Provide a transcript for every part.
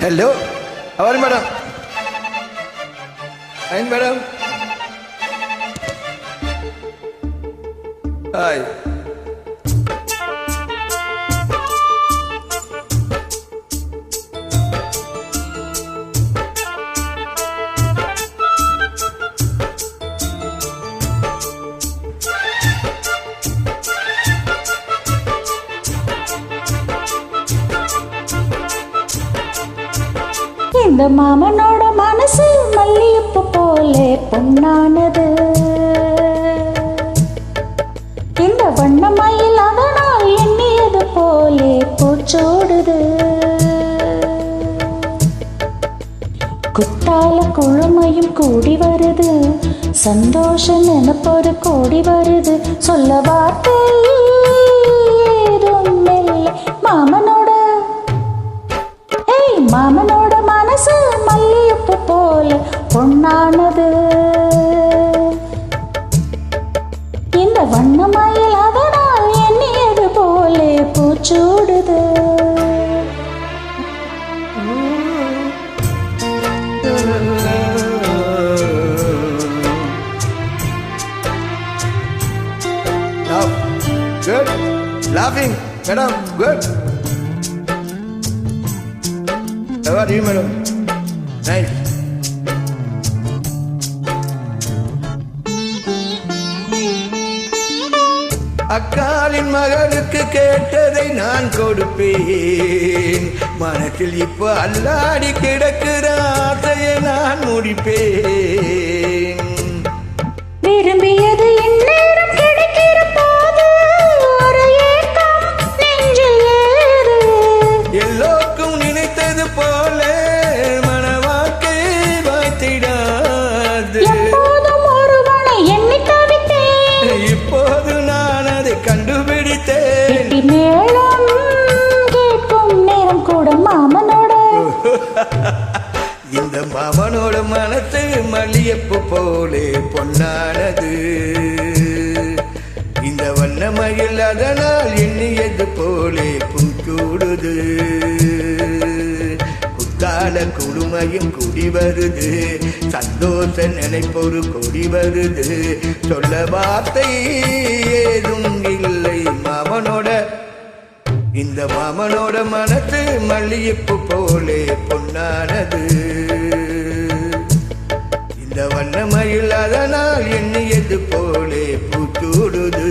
Hello, how are you, madam? Fine, madam. Hi. இந்த மாமனோட மனசு மல்லியப்பு போலே பொன்னானது. இந்த வண்ணமயில் அதனால் எண்ணியது போலே பூச்சோடுது. குத்தால குழுமையும் கூடி வருது, சந்தோஷம் நினைப்பொரு கோடி வருது. சொல்ல வார்த்தை ஏதும் இல்லை. மாமனோட மனசு மல்லியப்பு போல பொன்னானது. இந்த வண்ணமயில் அதனால் எண்ணியது போலே பூச்சூடுது. Good. Laughing, madam. Good. How are you, madam? Nice. அக்காலின் மகளுக்கு கேட்டதை நான் கொடுப்பேன். மனத்தில் இப்போ அல்லாடி கிடக்கிற ஆசையை நான் முடிப்பேன். விரும்பியது இந்நேரம் கிடைக்கிற போது ஒரு ஏக்கம் நெஞ்சில் ஏறு. எல்லோருக்கும் நினைத்தது போல மனவாக்கை வாய்த்திடாது. எப்போதும் ஒருவனை எண்ணி தவித்தேன், இப்போது நான் அதை கண்டுபிடித்தேன். மேளம் கேட்கும் நேரம் கூட மாமனோட இந்த மாமனோட மனசு மல்லியப்பு போலே பொன்னானது. இந்த வண்ணமயில் அதனால் எண்ணியது போலே பூச்சூடுது. குத்தால குடுமையும் குடி வருது, சந்தோஷ நினைப்பொரு கொடி வருது. சொல்ல வார்த்தை ஏதும் இல்லை. இந்த மாமனோட மனசு மல்லியப்பு போலே பொன்னானது. இந்த வண்ணமயில் அதனால் எண்ணியது போலே பூச்சூடுது.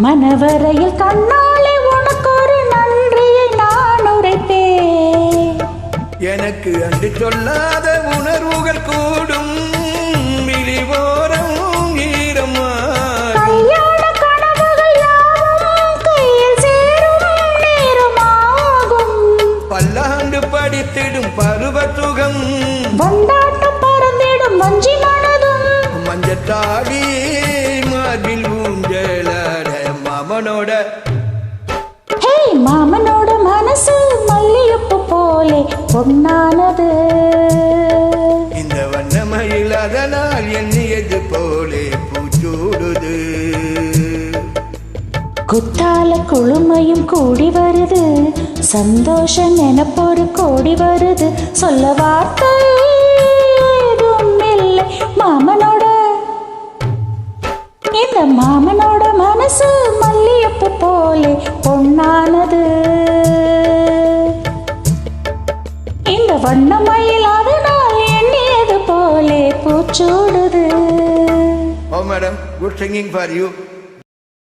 மனவரையில் கண்ணாலே உனக்கு ஒரு நன்றியை நான் உரைப்பேன். எனக்கு அன்று சொல்லாத உணர்வுகள் கூடும், விழிவோரம் ஈரமாகும். கல்யாண கனவுகள் யாவும் கையில் சேரும் நேரமாகும். பல்லாண்டு படித்திடும் பருவ சுகம், வண்டாட்டு பறந்திடும் வஞ்சி மனதும். மஞ்சத்தாடி மார்பில் ஊஞ்சலாட மாமனோட மனசு மல்லியப்பு போலே பொன்னானது. இந்த வண்ணமயில் அதனால் எண்ணியது போலே பூச்சூடுது. குத்தால குழுமையும் கூடி வருது, சந்தோஷம் நினைப்பொரு கோடி வருது. சொல்ல வார்த்தை ஏதும் இல்லை. இந்த மாமனோட மனசு மல்லியப்பு போலே பொன்னானது. இந்த வண்ணமயில் அதனால் எண்ணியது போலே பூச்சூடுது. Oh madam, good singing for you.